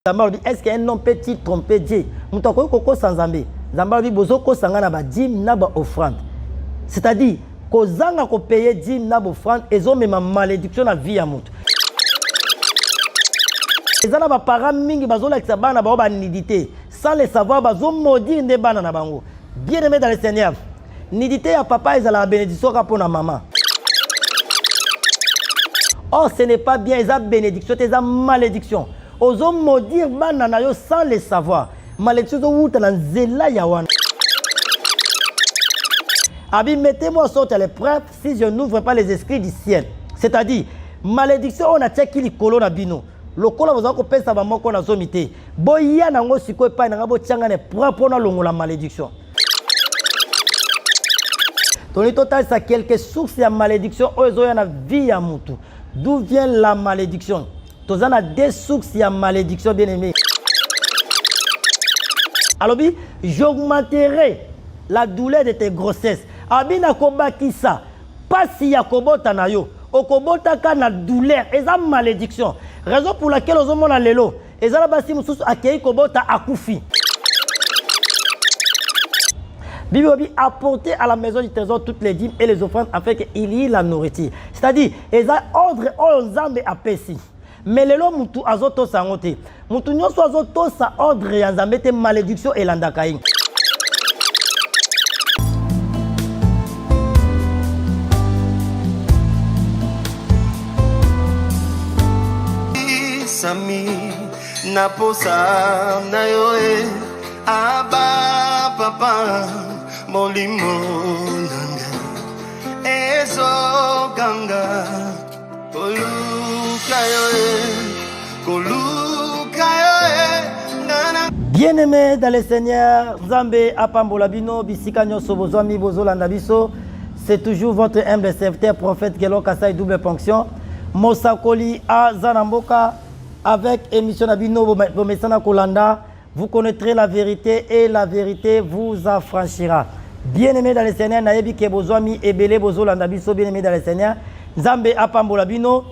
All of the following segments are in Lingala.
Est-ce qu'un homme peut-il tromper Dieu? C'est-à-dire, kozanga ko payer dîme na offrande ezo mema malédiction na vie ya mutu. Ezana ba parents mingi bazola ki bana ba nidité sans le savoir bazo maudire nde bana na bango. Bien aimé dans le Seigneur. Nidité ya papa ezala bénédiction ka pona maman. Oh, ce n'est pas bien, eza bénédiction, eza malédiction. Ozo maudire bana na yo sans le savoir. Malédiction zo wuta na nzela ya wana. Abi, mettez-moi sorte à l'épreuve si je n'ouvre pas les esprits du ciel. C'est-à-dire, malédiction, on a tchèque li kolo na bino. Le kolo vous avez pensé à moko na zomité. Boya na ngo siko pa na bo tchanga ne propre na longo la malédiction. Toni total ça quelques sources de malédiction ozo ya na vie ya mutu. D'où vient la malédiction? Tozana des sources de malédiction bien aimé. Alors bi, j'augmenterai la douleur de tes grossesses. Abina koba kisa, pas si ya kobota na yo, okobota ka na douleur, eza malédiction. Raison pour laquelle ozo mona lelo, eza la basi mususu akei kobota akufi. Bibi apporter à la maison du trésor toutes les dîmes et les offrandes afin qu'il y ait la nourriture. C'est-à-dire, eza ordre o nzambe apesi. Mais lelo mutu azoto sangote. Mutu nyonso azoto sa ordre ya nzambe te malédiction elandaka yi. Sami naposa na yoe aba papa molimo nanga ezo ganga koluka yoe nana. Bien-aimés dans le Seigneur, Nzambe apambola bino bisika nyoso bozwami bozolanda biso. C'est toujours votre humble serviteur prophète Gelo Kasai double ponction. Mosakoli a Zanamboka. Avec émission Nabino Bomesana Kolanda, vous connaîtrez la vérité et la vérité vous affranchira. Bien-aimé dans le Seigneur, Naebi Kebozwami Ebele Bozolanda Biso, bien-aimé dans le Seigneur, Nzambe Apambola Bino,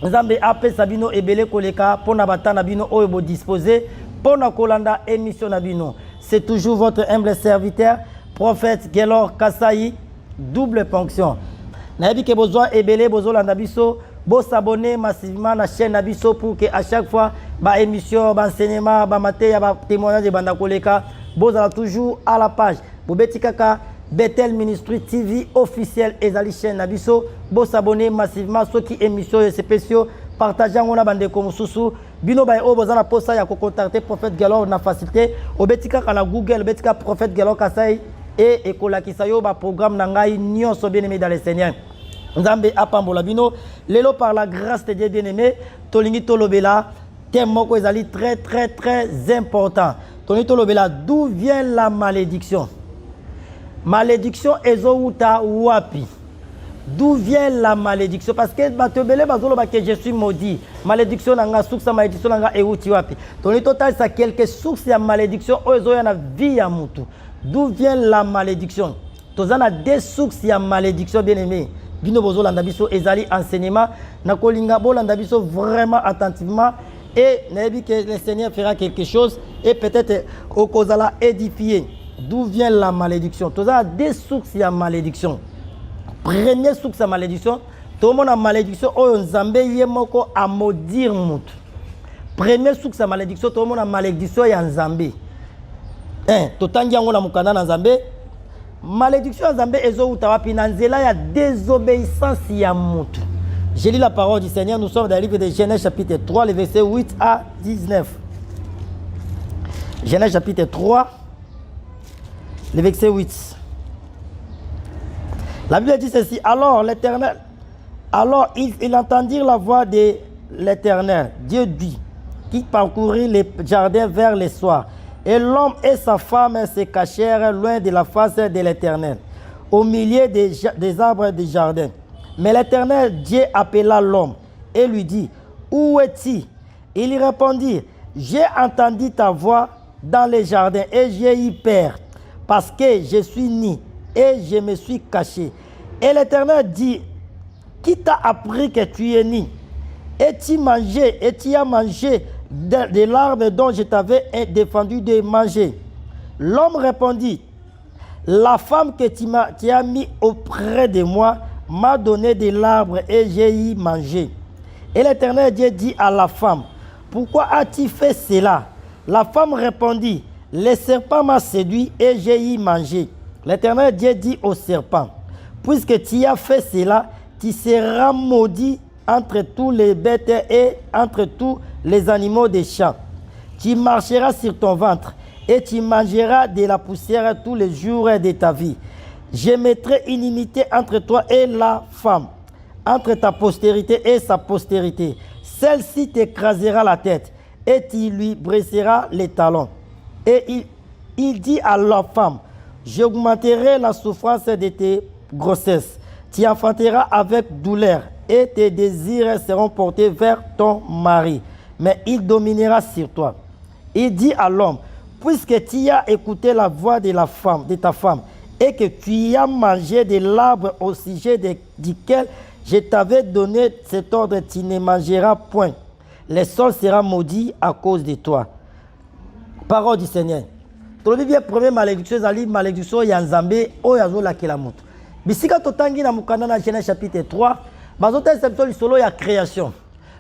Nzambe Ape Sabino Ebele Koleka, Pona Batana Bino Oebo disposé, Pona Kolanda émission Nabino. C'est toujours votre humble serviteur, prophète Gelor Kasai, double ponction. Naebi Kebozwa Ebele Bozolanda Biso. Vous s'abonnez massivement à la chaîne Nabiso pour que à chaque fois, bah émission, bah enseignement, bah matin, bah témoignage de Bandakoleka, vous allez toujours à la page. Vous Betikaka, Bethel Ministry TV officiel et la chaîne Nabiso. Vous s'abonnez massivement ceux qui émission spéciaux, partagez on a bande comme sous bino bah oh vous allez poster à contacter prophète Galor na facilité. Au Betikaka na Google, Betika prophète Galor Kasai et Ekola Kisayo bah programme nangai nyon so bien aimé dans les Seigneurs. Nzambe apambola bino lelo par la grâce de Dieu bien-aimé tolingi tolobela thème moko ezali très important. Tolingi tolobela d'où vient la malédiction. Malédiction ezouta wapi. D'où vient la malédiction? Parce que batobele bazoloba que je suis maudit. Malédiction nanga source malédiction nanga euti wapi. Tolingi total ça quelques sources ya malédiction ozoya na vie ya mutu. D'où vient la malédiction? Tozana des sources ya malédiction bien-aimé. Bino bozo landabiso ezali enseignement na kolinga bo landabiso vraiment attentivement et nabi que le Seigneur fera quelque chose et peut-être au kozala édifier. D'où vient la malédiction? Toza des sources ya malédiction. Première source ya malédiction, tout le monde a malédiction oyo nzambe yemoko a maudire mutu. Première source ya malédiction, tout le monde a malédiction ya nzambe. Totangi yango na mukanda na nzambe. Malédiction Nzambe ezo utawapi na nzela ya désobéissance ya mutu. Je lis la parole du Seigneur, nous sommes dans le livre de Genèse chapitre 3, les versets 8 à 19. Genèse chapitre 3, le verset 8. La Bible dit ceci, alors ils entendirent la voix de l'Éternel, Dieu dit, qui parcourit les jardins vers le soir. Et l'homme et sa femme se cachèrent loin de la face de l'Éternel, au milieu des arbres du jardin. Mais l'Éternel Dieu appela l'homme et lui dit, où es-tu? Il lui répondit, j'ai entendu ta voix dans les jardins et j'ai eu peur, parce que je suis nu et je me suis caché. Et l'Éternel dit, qui t'a appris que tu es nu? Et tu as mangé des larmes dont je t'avais défendu de manger. L'homme répondit, la femme que tu as mis auprès de moi m'a donné des larmes et j'ai y mangé. Et l'Éternel Dieu dit à la femme, pourquoi as-tu fait cela? La femme répondit, le serpent m'a séduit et j'ai y mangé. L'Éternel Dieu dit au serpent, puisque tu as fait cela, tu seras maudit entre tous les bêtes et entre tous les animaux des champs. Tu marcheras sur ton ventre et tu mangeras de la poussière tous les jours de ta vie. Je mettrai inimitié entre toi et la femme, entre ta postérité et sa postérité. Celle-ci t'écrasera la tête et tu lui briseras les talons. Et il dit à la femme, j'augmenterai la souffrance de tes grossesses. Tu enfanteras avec douleur et tes désirs seront portés vers ton mari, mais il dominera sur toi. Il dit à l'homme, puisque tu as écouté la voix de ta femme, et que tu as mangé de l'arbre au sujet duquel je t'avais donné cet ordre, tu ne mangeras point. Le sol sera maudit à cause de toi. Parole du Seigneur. Tolobi bien première malédiction, zali malédiction ya Nzambe oyazo la kelamout. Bisika totangi na mukanda na Genèse chapitre 3, bazota exception lisolo ya création.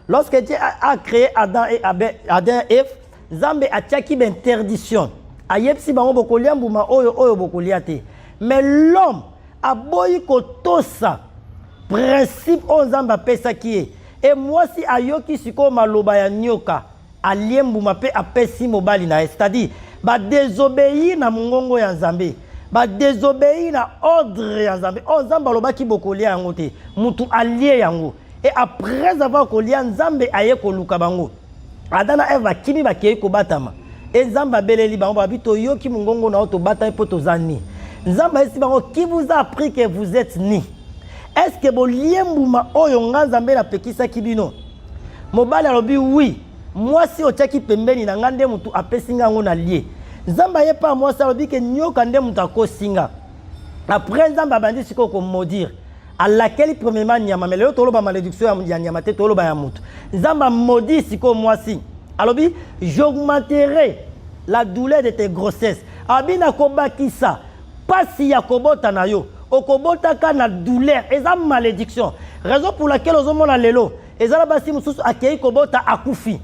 Lorsque Dieu a créé Adam et Ève, Nzambe a tiaki interdiction. Ayepsi bango bokolia mbuma oyo bokolia te. Mais l'homme a boyi kotosa principe on Nzambe apesa ki. Et moi si ayoki siko maloba ya nyoka, alie mbuma pe apesi mobali na, c'est-à-dire ba désobéir na mungongo ya Nzambe. Ba désobéir na ordre ya Nzambe. O Nzambe aloba ki bokolia yango te. Mutu alie yango. Et après avoir kolia Nzambe aye koluka bango. Adana Eva kimi bakei ko batama. Et Nzambe beleli bango babito yoki mungongo na oto bata poto zani. Nzambe esi bango qui vous a appris que vous êtes ni. Est-ce que bo liembuma oyo Nzambe na pekisa kibino? Mobali alobi oui. Moi si otiaki pembeni na ngande mutu apesinga ngo na lie. Nzambe ye pa moi sa alobi ke nyoka nde mutu akosinga. Après Nzambe abandi siko ko maudire. À laquelle premièrement nyama mais le toloba malédiction ya nyama te toloba ya mutu. Nzamba maudit siko moi si. Alobi j'augmenterai la douleur de tes grossesses. Abina kobakisa pasi ya kobota na yo. Okobota ka na douleur eza malédiction. Raison pour laquelle ozomona lelo eza basi mususu akei kobota akufi.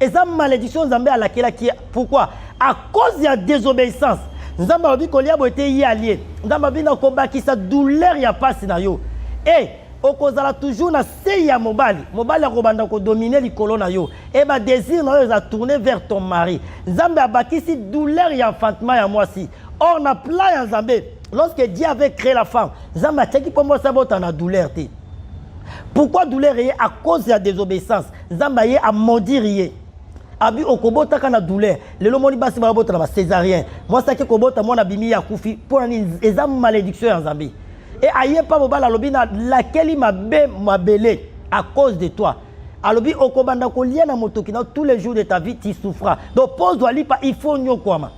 Eza malédiction Nzambe à laquelle qui pourquoi? À cause de la désobéissance. Nzamba alobi kolia bo ete yi allié. Nzamba bina kobakisa douleur ya pasi na yo. Et okozala toujours na sei ya mobali. Mobali akobanda ko dominer likolo na yo. Et ba désir na yo za tourner vers ton mari. Nzambe abakisi douleur ya enfantement ya mwasi. Or na plan ya Nzambe, lorsque Dieu avait créé la femme, Nzambe a teki pour moi ça bota na douleur te. Pourquoi douleur est à cause de la désobéissance? Nzambe ye a maudire ye. Abi okobota kana douleur. Lelo moni basi ba bota na césarien. Moi ça ke kobota moi na bimi ya kufi pour une malédiction ya Nzambe. Et aïe pas mobile alobi na laquelle il m'a belé à cause de toi. Alobi okobanda ko lien na motoki na tous les jours de ta vie tu souffras. Donc pose doit li pas il faut nyokwama.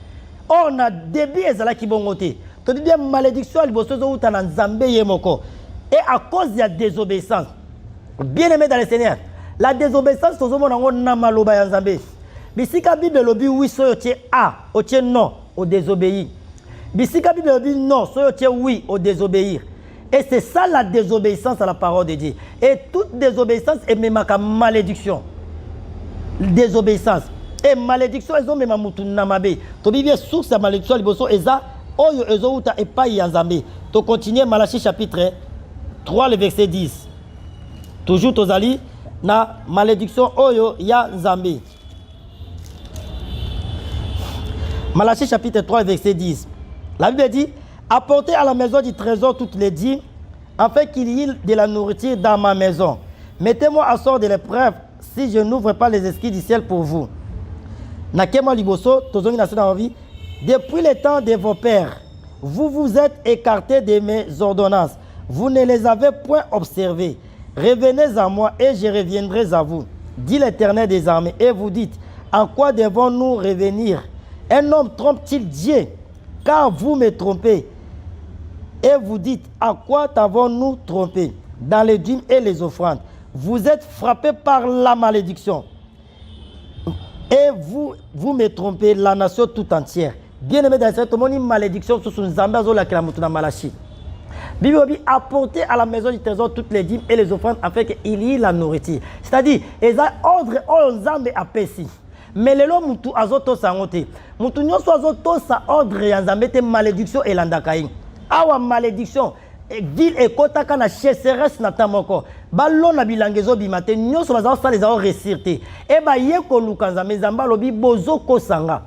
On a début ezala ki bongote. To dit bien malédiction liboso zo uta na Nzambe ye moko. Et à cause de la désobéissance. Bien aimé dans le Seigneur, la désobéissance tozo mona ngo na maloba ya Nzambe. Bisika Bible lobi oui so yotie a, otie non au désobéir. Bisika Bible lobi non so yotie oui au désobéir. Et c'est ça la désobéissance à la parole de Dieu. Et toute désobéissance est même ma malédiction. Désobéissance. Et malédiction, elles ont même mutu namabe. To bibie source à malédiction liboso eza oyo ezo uta epai ya Nzambe. To continuer Malachie chapitre 3 le verset 10. Toujours tozali na malédiction oyo ya Nzambe. Malachie chapitre 3 verset 10. La Bible dit apportez à la maison du trésor toutes les dîmes, afin qu'il y ait de la nourriture dans ma maison. Mettez-moi à sort de l'épreuve si je n'ouvre pas les esprits du ciel pour vous. Nakema liboso, tozongi na dans vie. Depuis le temps de vos pères, vous vous êtes écartés de mes ordonnances. Vous ne les avez point observées. Revenez à moi et je reviendrai à vous, dit l'Éternel des armées. Et vous dites, en quoi devons-nous revenir? Un homme trompe-t-il Dieu? Car vous me trompez. Et vous dites, à quoi t'avons-nous trompé? Dans les dîmes et les offrandes. Vous êtes frappés par la malédiction. Et vous me trompez, la nation tout entière. Bien aimé dans cette malédiction sur son Zambé Azola qui la moutuna malachi. Bible dit apporter à la maison du trésor toutes les dîmes et les offrandes afin qu'il y ait la nourriture. C'est-à-dire, ils ont ordre aux Zambé à Pessi. Mais les lois moutou azoto sangote. Moutou nyoso azoto sa ordre ya Zambé te malédiction et landakaï. Awa malédiction. Ville et kotaka na chasseresse na tamoko. Ballon na bilangezo bimate nyoso baza sa les avoir resirté. Et ba yeko lukanza mezamba lobi bozo kosanga.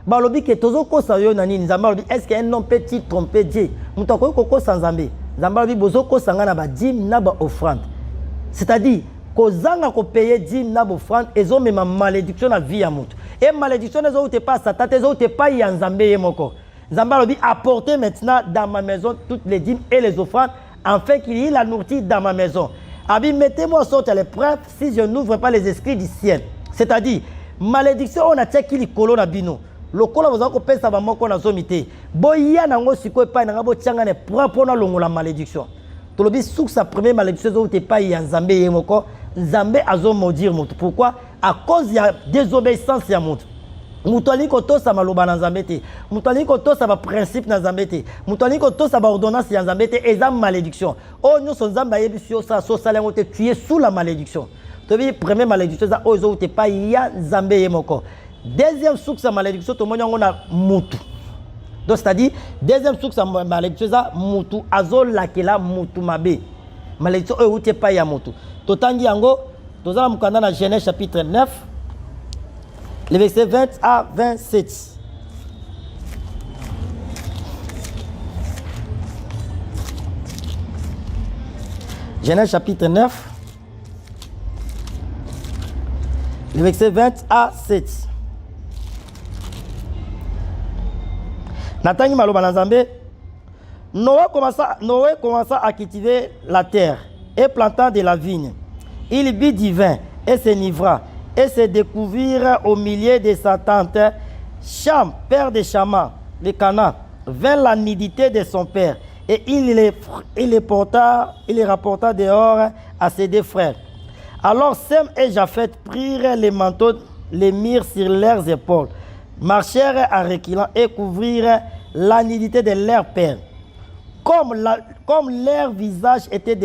Balobi ke tozo kosa yo nani nzamba lobi est-ce qu'un homme peut tromper Dieu? Mutako ko sans Zambé. Zamba lobi bozo kosanga na ba dîme na ba offrande. C'est-à-dire kozanga ko payer dîme na ba offrande ezo mema malédiction na vie ya mutu. Et malédiction ezo te pas sata ezo te pas ya Nzambé yemoko. Zamba lobi apportez maintenant dans ma maison toutes les dîmes et les offrandes afin qu'il y ait la nourriture dans ma maison. Abi mettez-moi sorte à l'épreuve si je n'ouvre pas les esprits du ciel. C'est-à-dire malédiction on a tcheki likolo na bino. Lokola vous avez pensé à moko na zomité. Boya na ngo siko pa na ngabo tianga ne propre na longo la malédiction. To lobi sous sa première malédiction zo te pa ya Nzambé yemoko. Nzambé azo maudire mutu. Pourquoi? À cause ya désobéissance ya mutu. Mutali ko to sa maloba na Nzambé te. Mutali ko to sa ba principe na Nzambé te. Mutali ko to sa ba ordonnance ya Nzambé te et za malédiction. Oh nous son Nzamba yebisio sa so salengo te tuer sous la malédiction. To bi première malédiction za ozo te pa ya Nzambé yemoko. Deuxième source de malédiction, tout le monde a moutou. Donc, c'est-à-dire, deuxième source de malédiction, c'est moutou. Azol lakela moutou mabe. Malédiction, où tu pas ya moutou. Totangi yango, nous allons dans Genèse chapitre 9, les versets 20 à 27. Genèse chapitre 9, les versets 20 à 7. Natangi maloba na Nzambé, Noé commença à cultiver la terre et planta de la vigne. Il but du vin et s'enivra et se découvrit au milieu de sa tente. Cham, père de Chama, le Cana, vint la nudité de son père et il les rapporta dehors à ses deux frères. Alors Sem et Japheth prirent les manteaux, les mirent sur leurs épaules, marchèrent en reculant et couvrirent la nudité de leur père. Comme leur visage était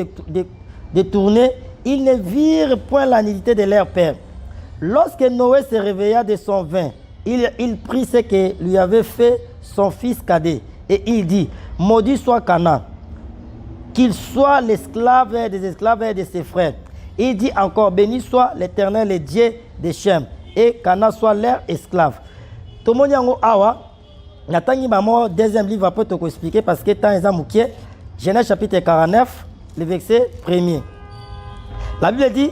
détourné, ils ne virent point la nudité de leur père. Lorsque Noé se réveilla de son vin, il prit ce que lui avait fait son fils cadet et il dit, maudit soit Canaan, qu'il soit l'esclave des esclaves de ses frères. Il dit encore, béni soit l'Éternel, le Dieu de Shem, et Canaan soit leur esclave. Tout le monde a awa. Natangi maman deuxième livre après te expliquer parce que tant ezamouké Genèse chapitre 49 le verset 1er. La Bible dit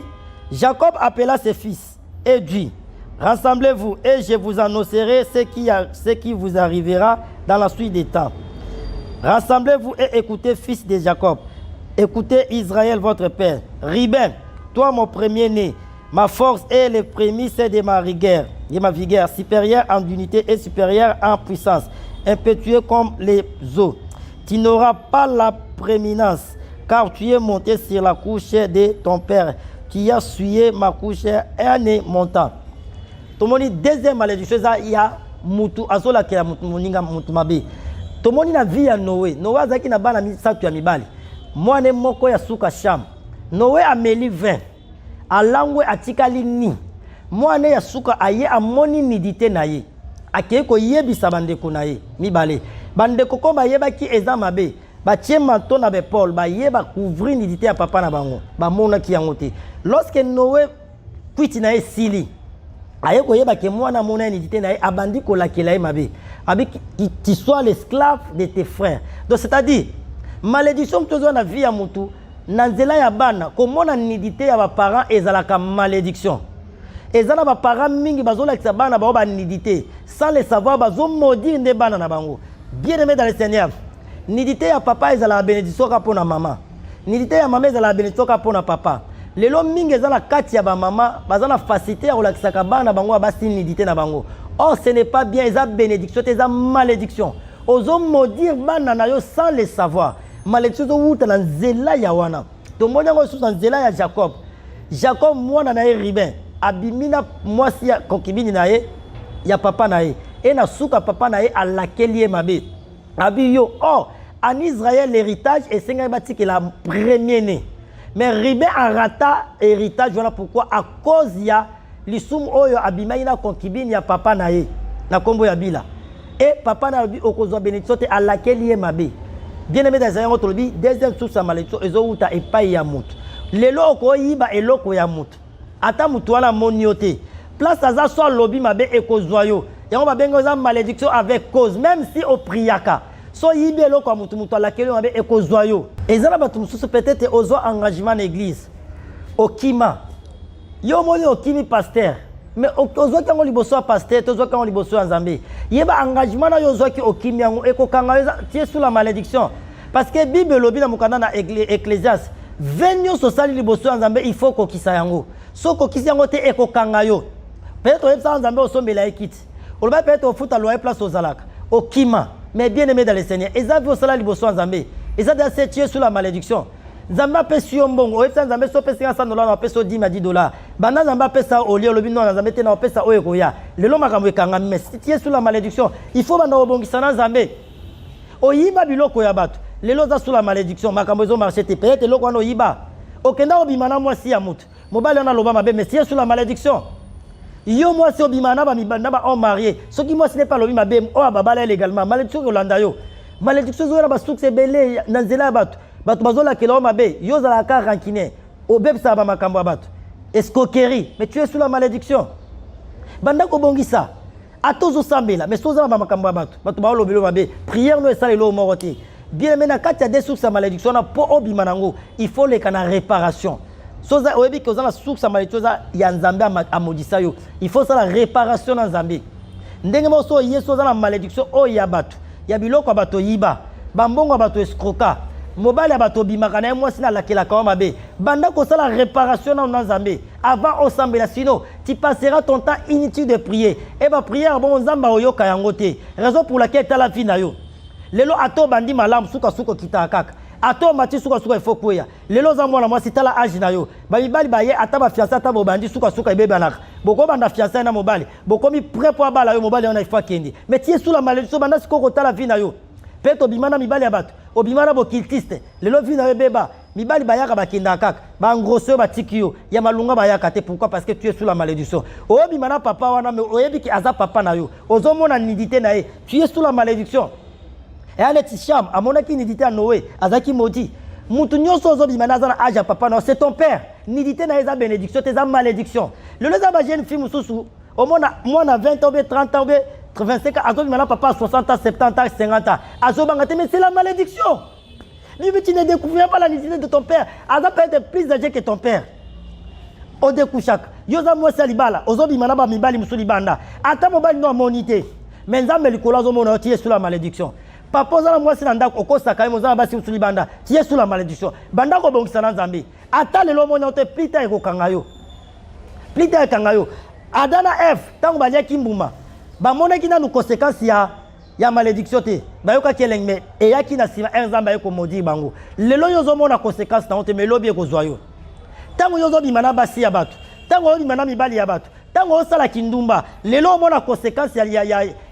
Jacob appela ses fils et dit rassemblez-vous et je vous annoncerai ce qui vous arrivera dans la suite des temps. Rassemblez-vous et écoutez fils de Jacob. Écoutez Israël votre père. Ruben, toi mon premier-né, ma force est les prémices de ma rigueur. Et ma vigueur, supérieure en unité et supérieure en puissance, impétueux comme les eaux. Tu n'auras pas la prééminence, car tu es monté sur la couche de ton père. Tu as souillé ma couche un montant. Tout le monde deuxième malédiction, il y a Moutou, Azola qui a Moutou Mabe. Tout le monde a vu à Noé. Noé a dit qu'il n'a pas mis ça, tu as mis bali. Moi, je moko ya souka Cham. Noé a mis 20. A langue a tikali ni. Moi ne ya suka aye amoni nidité na ye akeye ko yebisa bandeko na ye mibale bandeko ko ba yeba ki eza mabe ba tie manteau na be Paul ba yeba couvrir nidité ya papa na bango ba mona ki yango te lorsque Noé kwiti na ye sili aye ko yeba ke mwana mona nidité na ye abandi ko lakela ye mabe abi tu sois l'esclave de tes frères. Donc c'est-à-dire malédiction que tu as na vie ya mutu na nzela ya bana ko mona nidité ya ba parents ezalaka malédiction. Et ça, les parents mingi bazola ki bana ba ba nidité sans le savoir bazo maudire ne bana na bango. Bien aimé dans le Seigneur. Nidité ya papa ezala la bénédiction ka pona maman. Nidité ya maman ezala la bénédiction ka pona papa. Lelo mingi ezala kati ya ba maman bazana facilité ya kolakisa ka bana bango ba si nidité na bango. Or ce n'est pas bien eza bénédiction eza malédiction. Ozo maudire bana na yo sans le savoir. Malédiction zo wuta na nzela ya wana. To mona ngo sous nzela ya Jacob. Jacob mwana na Ruben. abimina mwasi ya kokibini na ye ya papa na ye et na suka papa na ye laquelle ye mabe abi yo en Israël l'héritage est sengaki que la premier né mais ribe en rata héritage voilà pourquoi à cause ya lisum oyo abimai na concubine ya papa na ye na kombo ya bila et papa na bi okozwa bénédiction te laquelle ye mabe bien aimé dans un autre bi deuxième source à malédiction ezouta epai ya mutu lelo okoyiba eloko ya mutu ata mutu wana moniote place aza so lobi mabe ekozwa yo yango babengo za malédiction avec cause même si o priaka so yibe eloko ya mutu mutu laquelle mabe ekozwa yo ezala batu mususu peut-être ozwa engagement na église okima yo moni okimi pasteur mais ozwa kango liboso ya pasteur tozwa kango liboso ya Nzambe yeba engagement na yo ozwa ki okimi yango ekokanga yo tie sous la malédiction parce que Bible lobi na mukanda na Ecclésiaste venyo sosali liboso ya Nzambe il faut kokisa yango so kokisi yango te ekokanga yo peut-être oyebisa Nzambe osombela ekiti oloba peut-être ofuta loyer place ozalaka okima mais bien aimé dans le Seigneur eza vi osala liboso ya Nzambe eza de se tier sous la malédiction Nzambe apesi yo mbongo oyebisa Nzambe so pesi $100 na opesi yo $10 banda Nzambe apesa oli olobi no Nzambe te na opesa oyo koya lelo makambo ekanga mais si tier sous la malédiction il faut banda obongisa na Nzambe oyiba biloko ya bato lelo za sous la malédiction makambo ezo marché te peut-être loko wana oyiba okenda obima na mwasi ya mutu mobali wana loba mabe mais tier sous la malédiction yo mwasi obima na ba homme marié soki mwasi n'est pas lobi mabe o babala légalement malédiction kolanda yo malédiction zo na ba succès belé na nzela ya bato bato bazola kelo mabe yo za la ka rancune obebsa ba makambo ya bato escroquerie mais tu es sous la malédiction banda ko bongisa atozo sambela mais soza ba makambo ya bato bato ba lobelo mabe prière no esala lo moroti bien aimé na kati ya des sources ya malédiction na po obima nango il faut les kana réparation soza oyebi que ozala source ya malédiction ya Nzambe amodisa yo il faut ça la réparation na Nzambe ndenge mo so yeso ozala malédiction o ya bato ya biloko bato yiba bambongo bato escroka mobali bato bimaka na mwasi na lakela ka mabe banda ko sala réparation na Nzambe avant osambela sinon tu passeras ton temps inutile de prier et ba prière bon Nzamba oyoka yango te raison pour laquelle tu as la vie na yo lelo ato bandi malamu suka kita kaka ato mati suka il faut kuya lelo za mwana mwasi tala age na yo ba mibali ba ye ata ba fiancé ata bo bandi suka ibebe na boko banda fiancé na mobali boko mi prêt pour bala yo mobali ona ifa kende mais tie sous la malédiction banda siko tala vie na yo peto bimana mibali ya bato obimana bo kiltiste lelo vie na yo beba mibali ba yaka ba kenda kaka ba grosso ba tikio ya malunga ba yaka te pourquoi parce que tu es sous la malédiction obimana papa wana mais oyebi ki aza papa na yo ozomona nidité na ye tu es sous la malédiction. Et à l'Eticham, à mon avis, nidité à Noé, à Zaki Modi, Moutounio Sozo Bimanazana Aja Papa, non, c'est ton père. Nidité na esa bénédiction, tes malédiction. Le lezaba jeune fille Moussou, au moins à 20 ans, 30 ans, 25 ans, Azo Bimana Papa, 60 ans, 70 ans, 50 ans. Azo Bangate, mais c'est la malédiction. Lui, tu ne découvriras pas la nidité de ton père. Aza peut être plus âgé que ton père. Au découchak, Yosa Moussa Libala, Ozo Bimana Bamibali Moussou Libanda. Ata Mobali non monité. Mais Nzambe Likola Zomo est sous la malédiction. Papa zala mwasi na ndako okosaka ye mozala basi usuli banda tie sous la malédiction banda ko bongisa na Nzambe ata lelo mona te plita ekokanga yo plita ekanga yo Adana F tango banyaki mbuma bamonaki na conséquence ya malédiction te bayoka kelengme eyaki na sima Nzambe ko modi bango lelo yozo mona conséquence na te melobi ekozwa yo tango yozo bimana basi ya bato tango bimana mibali ya bato tango osala kindumba lelo mona conséquence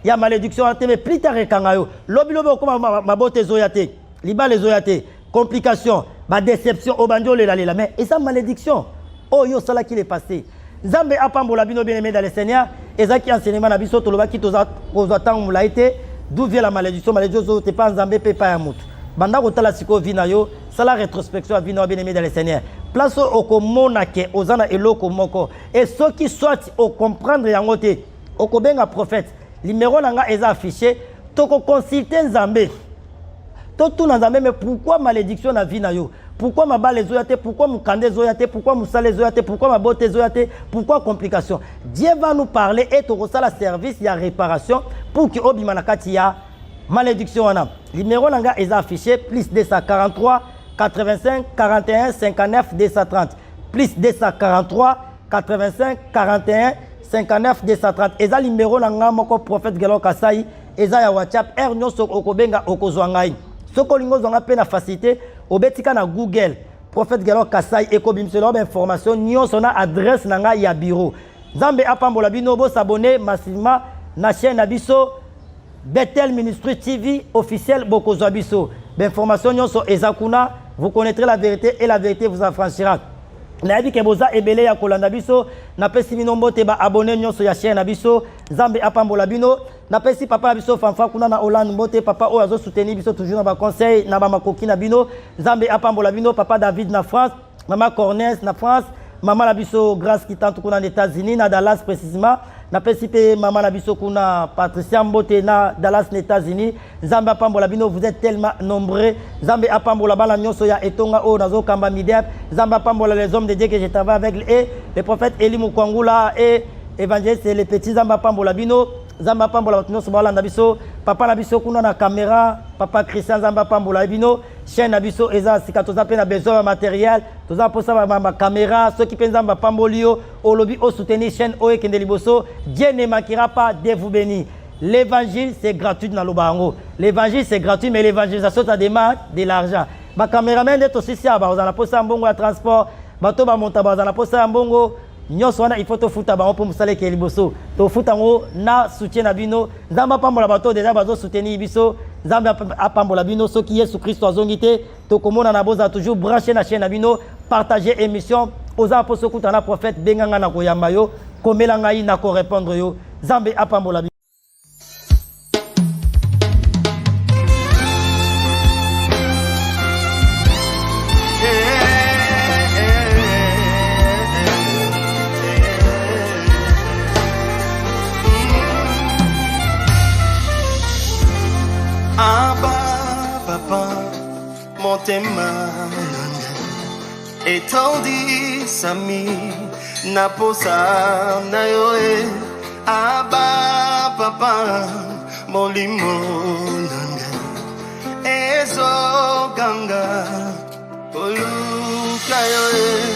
ya malédiction te mais plus tard ekanga yo lobi okoma mabote zoya te libala zoya te complication ba déception obandi olela mais esa malédiction oyo sala qui est passé Nzambe apambola bino bien aimé dans le Seigneur ezaki enseignement na biso tolobaki toza kozwa tango mulaite d'où vient la malédiction te pas Nzambe pe pa ya mutu banda kotala siko vina yo sala rétrospection à vino bien aimé dans le Seigneur place au komona ke ozana eloko moko et ceux qui soit au comprendre yango te okobenga prophète numéro nanga eza affiché toko consulter Nzambe tout Nzambe mais pourquoi malédiction na vie na yo pourquoi mabale zoyate pourquoi mukande zoyate pourquoi musale zoyate pourquoi mabote zoyate pourquoi complication Dieu va nous parler et toko sala service ya réparation pour que obima na kati ya malédiction wana numéro nanga eza affiché plus 243 85 41 59 230 plus 243 85 41 59 230 eza numéro nanga moko prophète Gelo Kasai eza ya WhatsApp r nyoso okobenga okozwa ngai soko lingo zonga pe na facilité obetika na Google prophète Gelo Kasai eko bimselo ba information nyonso na adresse nanga ya bureau. Nzambe apambola bino bo s'abonner massivement na chaîne na biso Bethel Ministry TV officiel bokozwa biso. L'information nyonso ezakuna, vous connaîtrez la vérité et la vérité vous affranchira. Nayebi ke boza ebele ya kolanda biso, napesi bino mbote ba abonné nyonso ya chaîne na biso, Nzambe apambola bino, napesi papa biso fanfa kuna na Hollande mbote papa o azo soutenir biso toujours na ba conseil na ba makoki na bino, Nzambe apambola bino, papa David na France, maman Cornès na France, maman la biso Grâce qui tante kuna aux États-Unis na Dallas précisément. Napesi pe maman la biso kuna Patricia Mbote na Dallas aux États-Unis. Nzambe apambola bino, vous êtes tellement nombreux. Nzambe apambola bala nyonso ya etonga o nazo kamba midep. Nzambe apambola les hommes de Dieu que je travaille avec et les prophètes Eli Mukwangula et évangéliste les petits. Nzambe apambola bino. Nzambe apambola nyonso bala na biso. Papa na biso kuna na caméra, papa Christian Nzambe apambola bino. Chaîne na biso eza sikatoza pe na besoin matériel. Toza posa ma caméra, ceux qui pensent Nzambe apambolio, au lobby au soutenir chaîne o ekende liboso. Dieu ne manquera pas de vous bénir. L'évangile c'est gratuit dans l'obango. L'évangile c'est gratuit mais l'évangélisation ça demande de l'argent. Ma caméraman est aussi ça, ba ozana posa mbongo ya transport, bato ba monta ba ozana posa mbongo. Nyonso wana il faut to futa ba pour musale ke liboso. To futa ngo na soutien na bino. Nzambe apambola bato déjà bazo soutenir biso. Nzambe apambola bino soki Yesu Christ azongite to komona na boza toujours brancher na chaîne na bino, partager émission oza poso kutana prophète benganga na koyamba yo, komela ngai na ko répondre yo. Nzambe apambola bino. Motema etondi sami naposa na yoe aba papa molimo nanga ezo ganga oluka yoe